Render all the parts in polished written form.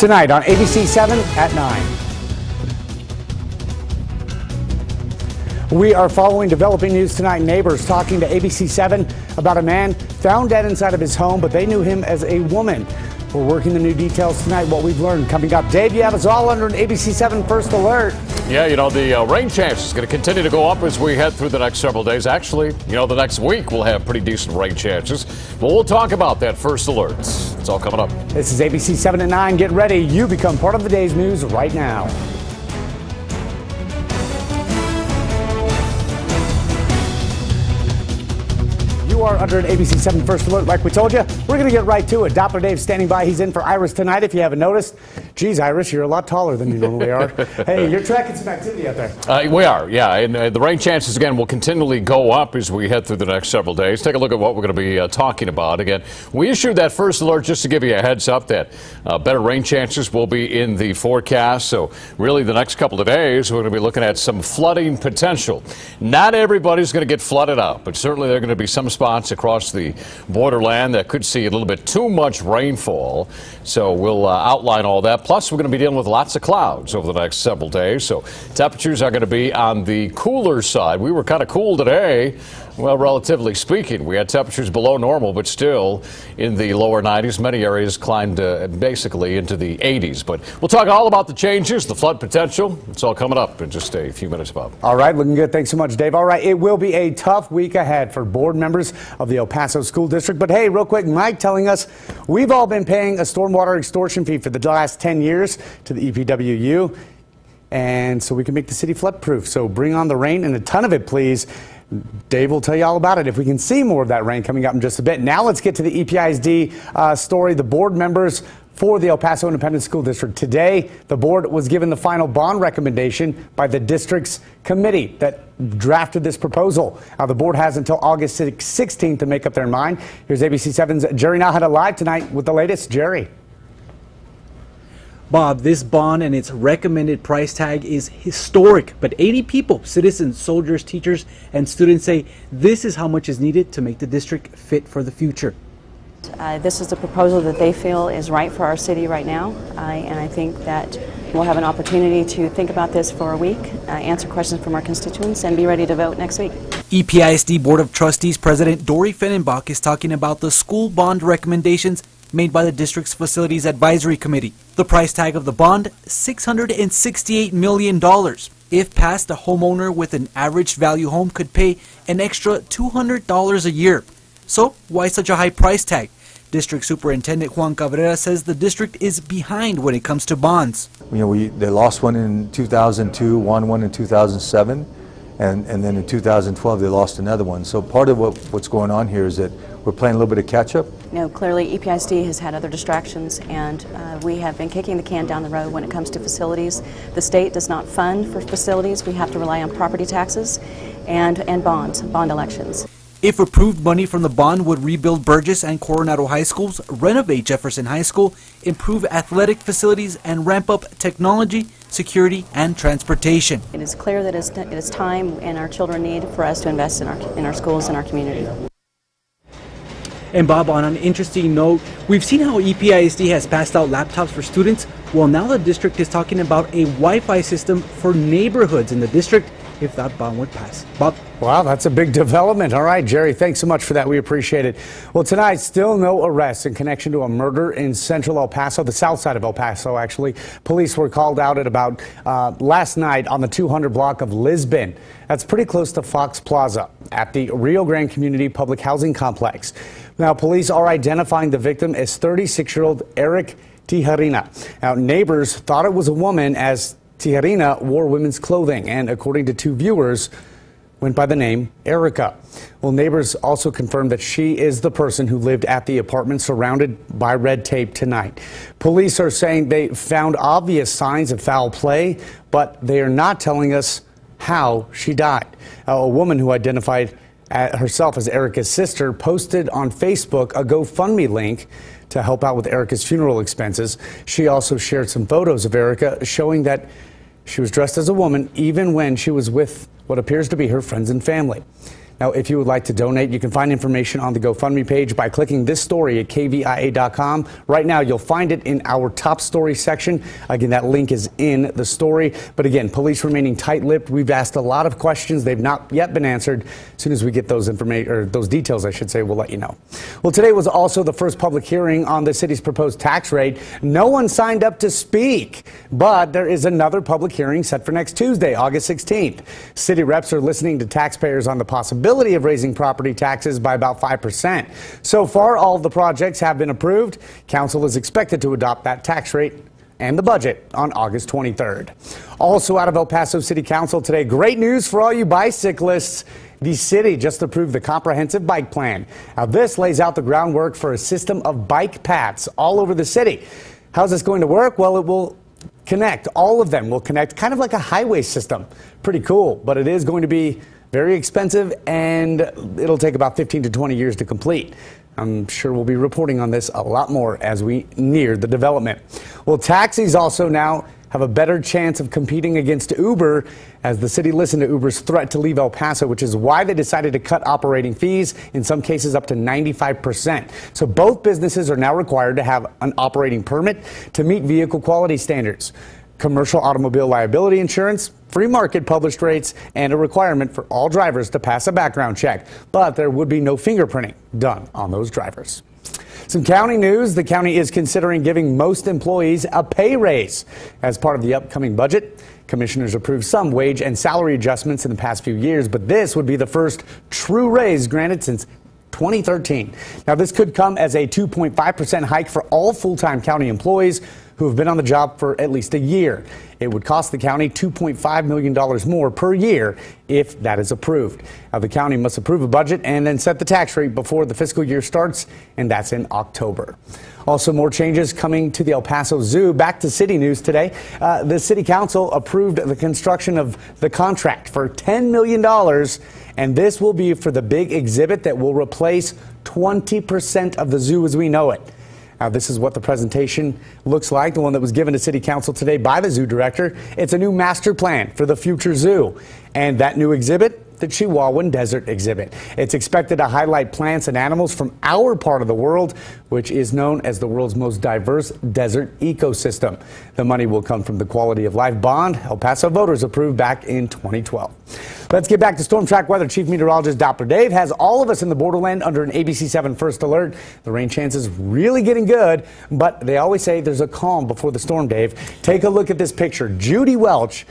Tonight on ABC 7 at 9. We are following developing news tonight. Neighbors talking to ABC 7 about a man found dead inside of his home, but they knew him as a woman. We're working the new details tonight, what we've learned. Coming up, Dave, you have us all under an ABC 7 First Alert. Yeah, the rain chance is going to continue to go up as we head through the next several days. Actually, the next week we'll have pretty decent rain chances. But we'll talk about that First Alert. It's all coming up. This is ABC 7 at 9. Get ready. You become part of the day's news right now. You are under an ABC 7 First Alert. Like we told you, we're going to get right to it. Doppler Dave's standing by. He's in for Iris tonight, if you haven't noticed. Geez, Iris, you're a lot taller than you normally are. Hey, you're tracking some activity out there. We are, yeah. And the rain chances, again, will continually go up as we head through the next several days. Take a look at what we're going to be talking about. Again, we issued that First Alert just to give you a heads up that better rain chances will be in the forecast. So really the next couple of days, we're going to be looking at some flooding potential. Not everybody's going to get flooded out, but certainly there are going to be some spots across the borderland that could see a little bit too much rainfall. So we'll outline all that. Plus, we're going to be dealing with lots of clouds over the next several days. So temperatures are going to be on the cooler side. We were kind of cool today. Well, relatively speaking, we had temperatures below normal, but still in the lower 90s. Many areas climbed basically into the 80s. But we'll talk all about the changes, the flood potential. It's all coming up in just a few minutes, Bob. All right, looking good. Thanks so much, Dave. All right, it will be a tough week ahead for board members of the El Paso School District. But hey, real quick, Mike telling us we've all been paying a stormwater extortion fee for the last 10 years to the EPWU. And so we can make the city flood proof. So bring on the rain and a ton of it, please. Dave will tell you all about it if we can see more of that rain coming up in just a bit. Now let's get to the EPISD story. The board members for the El Paso Independent School District. Today, the board was given the final bond recommendation by the district's committee that drafted this proposal. The board has until August 16th to make up their mind. Here's ABC 7's Jerry Nahada live tonight with the latest. Jerry. Bob, this bond and its recommended price tag is historic, but 80 people, citizens, soldiers, teachers, and students say this is how much is needed to make the district fit for the future. This is the proposal that they feel is right for our city right now, and I think that we'll have an opportunity to think about this for a week, answer questions from our constituents, and be ready to vote next week. EPISD Board of Trustees President Dory Fennenbach is talking about the school bond recommendations made by the district's Facilities Advisory Committee. The price tag of the bond, $668 million. If passed, a homeowner with an average value home could pay an extra $200 a year. So why such a high price tag? District Superintendent Juan Cabrera says the district is behind when it comes to bonds. They lost one in 2002, won one in 2007, and then in 2012 they lost another one. So part of what's going on here is that we're playing a little bit of catch-up. Clearly EPISD has had other distractions, and we have been kicking the can down the road when it comes to facilities. The state does not fund for facilities. We have to rely on property taxes and bonds, bond elections. If approved, money from the bond would rebuild Burgess and Coronado High Schools, renovate Jefferson High School, improve athletic facilities, and ramp up technology, security, and transportation. It is clear that it is time and our children need for us to invest in our schools and our community. And Bob, on an interesting note, we've seen how EPISD has passed out laptops for students. Well, now the district is talking about a Wi-Fi system for neighborhoods in the district if that bond would pass. Bob? Wow, that's a big development. All right, Jerry, thanks so much for that. We appreciate it. Well, tonight, still no arrests in connection to a murder in central El Paso, the south side of El Paso, actually. Police were called out at about last night on the 200 block of Lisbon. That's pretty close to Fox Plaza at the Rio Grande Community Public Housing Complex. Now, police are identifying the victim as 36-year-old Eric Tijerina. Now, neighbors thought it was a woman as Tijerina wore women's clothing and, according to two viewers, went by the name Erica. Well, neighbors also confirmed that she is the person who lived at the apartment surrounded by red tape tonight. Police are saying they found obvious signs of foul play, but they are not telling us how she died. A woman who identified herself as Erica's sister posted on Facebook a GoFundMe link to help out with Erica's funeral expenses. She also shared some photos of Erica showing that she was dressed as a woman even when she was with what appears to be her friends and family. Now, if you would like to donate, you can find information on the GoFundMe page by clicking this story at KVIA.com. Right now, you'll find it in our top story section. Again, that link is in the story. But again, police remaining tight-lipped. We've asked a lot of questions. They've not yet been answered. As soon as we get those information, or those details, I should say, we'll let you know. Well, today was also the first public hearing on the city's proposed tax rate. No one signed up to speak, but there is another public hearing set for next Tuesday, August 16th. City reps are listening to taxpayers on the possibility of raising property taxes by about 5%. So far, all of the projects have been approved. Council is expected to adopt that tax rate and the budget on August 23rd. Also out of El Paso City Council today, great news for all you bicyclists. The city just approved the comprehensive bike plan. Now, this lays out the groundwork for a system of bike paths all over the city. How's this going to work? Well, it will connect. All of them will connect, kind of like a highway system. Pretty cool, but it is going to be very expensive, and it'll take about 15 to 20 years to complete. I'm sure we'll be reporting on this a lot more as we near the development. Well, taxis also now have a better chance of competing against Uber as the city listened to Uber's threat to leave El Paso, which is why they decided to cut operating fees, in some cases up to 95%. So both businesses are now required to have an operating permit to meet vehicle quality standards, commercial automobile liability insurance, free market published rates, and a requirement for all drivers to pass a background check. But there would be no fingerprinting done on those drivers. Some county news. The county is considering giving most employees a pay raise. As part of the upcoming budget, commissioners approved some wage and salary adjustments in the past few years, but this would be the first true raise granted since 2013. Now, this could come as a 2.5% hike for all full-time county employees who have been on the job for at least a year. It would cost the county $2.5 million more per year if that is approved. Now, the county must approve a budget and then set the tax rate before the fiscal year starts, and that's in October. Also, more changes coming to the El Paso Zoo. Back to city news today. The city council approved the construction of the contract for $10 million, and this will be for the big exhibit that will replace 20% of the zoo as we know it. Now, this is what the presentation looks like, the one that was given to City Council today by the zoo director. It's a new master plan for the future zoo. And that new exhibit, the Chihuahuan Desert exhibit. It's expected to highlight plants and animals from our part of the world, which is known as the world's most diverse desert ecosystem. The money will come from the Quality of Life bond El Paso voters approved back in 2012. Let's get back to storm track weather. Chief Meteorologist Doppler Dave has all of us in the borderland under an ABC 7 first alert. The rain chances really getting good, but they always say there's a calm before the storm, Dave. Take a look at this picture. Judy Welch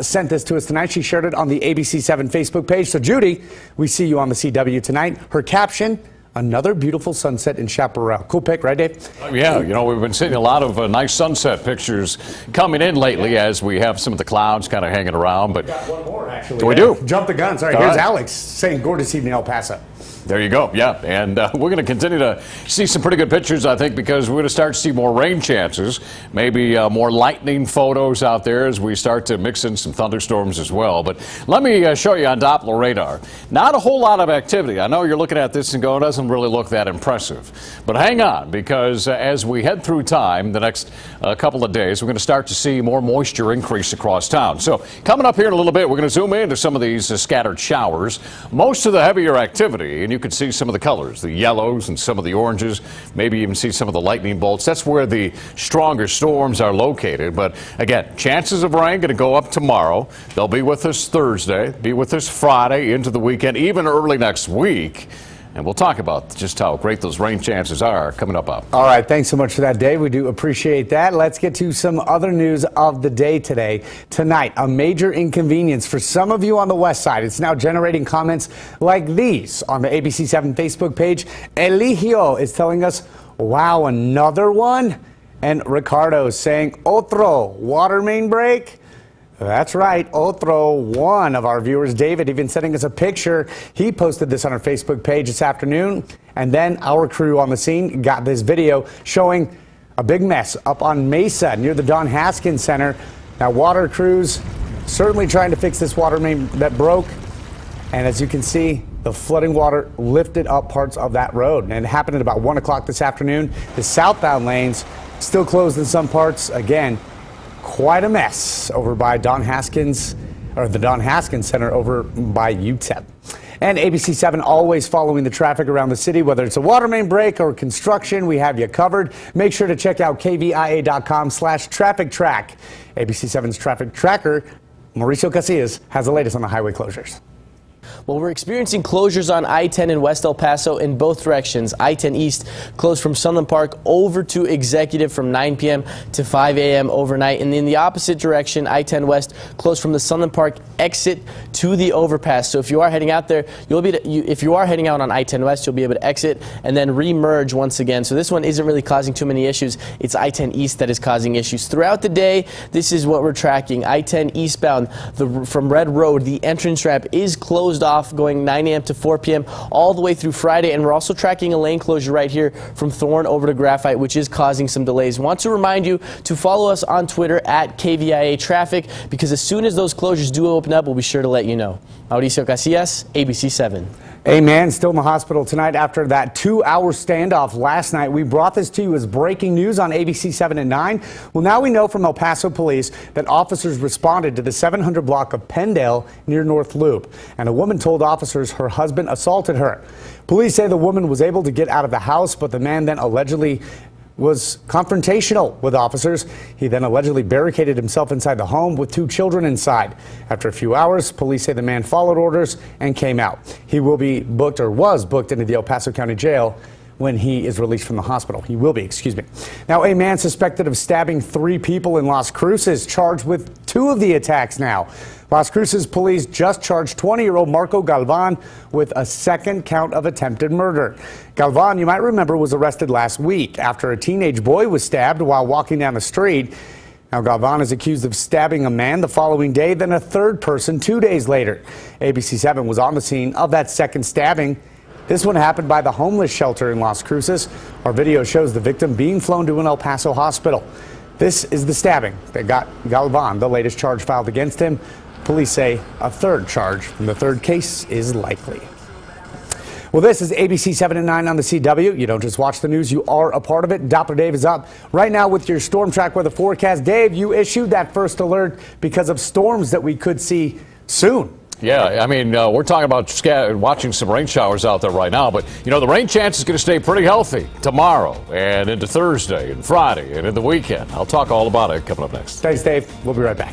sent this to us tonight. She shared it on the ABC 7 Facebook page. So, Judy, we see you on the CW tonight. Her caption: another beautiful sunset in Chaparral. Cool pic, right, Dave? Yeah, you know, we've been seeing a lot of nice sunset pictures coming in lately as we have some of the clouds kind of hanging around. But we got one more, actually. We do. Jump the gun. Sorry, here's Alex saying gorgeous evening, El Paso. There you go. Yeah, and we're going to continue to see some pretty good pictures, I think, because we're going to start to see more rain chances, maybe more lightning photos out there as we start to mix in some thunderstorms as well. But let me show you on Doppler radar. Not a whole lot of activity. I know you're looking at this and going, it doesn't really look that impressive. But hang on, because as we head through time, the next couple of days, we're going to start to see more moisture increase across town. So coming up here in a little bit, we're going to zoom into some of these scattered showers. Most of the heavier activity, and you can see some of the colors, the yellows and some of the oranges, maybe even see some of the lightning bolts. That's where the stronger storms are located. But again, chances of rain going to go up tomorrow. They'll be with us Thursday, be with us Friday into the weekend, even early next week. And we'll talk about just how great those rain chances are coming up. All right. Thanks so much for that, Dave. We do appreciate that. Let's get to some other news of the day today. Tonight, a major inconvenience for some of you on the west side. It's now generating comments like these on the ABC 7 Facebook page. Eligio is telling us, wow, another one? And Ricardo is saying, otro, water main break? That's right, otro, one of our viewers, David, even sending us a picture. He posted this on our Facebook page this afternoon, and then our crew on the scene got this video showing a big mess up on Mesa near the Don Haskins Center. Now, water crews certainly trying to fix this water main that broke, and as you can see, the flooding water lifted up parts of that road, and it happened at about 1 o'clock this afternoon. The southbound lanes still closed in some parts. Again, quite a mess over by Don Haskins, or the Don Haskins Center over by UTEP. And ABC7 always following the traffic around the city, whether it's a water main break or construction, we have you covered. Make sure to check out KVIA.com/traffic track. ABC7's traffic tracker, Mauricio Casillas, has the latest on the highway closures. Well, we're experiencing closures on I-10 in West El Paso in both directions. I-10 East closed from Sunland Park over to Executive from 9 p.m. to 5 a.m. overnight. And in the opposite direction, I-10 West closed from the Sunland Park exit to the overpass. So if you are heading out there, if you are heading out on I-10 West, you'll be able to exit and then re-merge once again. So this one isn't really causing too many issues. It's I-10 East that is causing issues. Throughout the day, this is what we're tracking. I-10 eastbound from Red Road, the entrance ramp is closed off going 9 a.m. to 4 p.m. all the way through Friday, and we're also tracking a lane closure right here from Thorn over to Graphite, which is causing some delays. Want to remind you to follow us on Twitter at KVIA Traffic, because as soon as those closures do open up, we'll be sure to let you know. Mauricio Casillas, ABC7. A man still in the hospital tonight after that 2-hour standoff last night. We brought this to you as breaking news on ABC7 at 9. Well, now we know from El Paso police that officers responded to the 700 block of Pendale near North Loop, and a woman told officers her husband assaulted her. Police say the woman was able to get out of the house, but the man then allegedly was confrontational with officers. He then allegedly barricaded himself inside the home with 2 children inside. After a few hours, police say the man followed orders and came out. He will be booked, or was booked, into the El Paso County Jail when he is released from the hospital. He will be, excuse me. Now, a man suspected of stabbing 3 people in Las Cruces charged with 2 of the attacks now. Las Cruces police just charged 20-year-old Marco Galvan with a 2nd count of attempted murder. Galvan, you might remember, was arrested last week after a teenage boy was stabbed while walking down the street. Now, Galvan is accused of stabbing a man the following day, then a 3rd person 2 days later. ABC7 was on the scene of that 2nd stabbing. This one happened by the homeless shelter in Las Cruces. Our video shows the victim being flown to an El Paso hospital. This is the stabbing that got Galvan the latest charge filed against him. Police say a 3rd charge from the 3rd case is likely. Well, this is ABC 7 and 9 on the CW. You don't just watch the news, you are a part of it. Doppler Dave is up right now with your Storm Track weather forecast. Dave, you issued that first alert because of storms that we could see soon. Yeah, I mean, we're talking about watching some rain showers out there right now, but, you know, the rain chance is going to stay pretty healthy tomorrow and into Thursday and Friday and in the weekend. I'll talk all about it coming up next. Thanks, Dave. We'll be right back.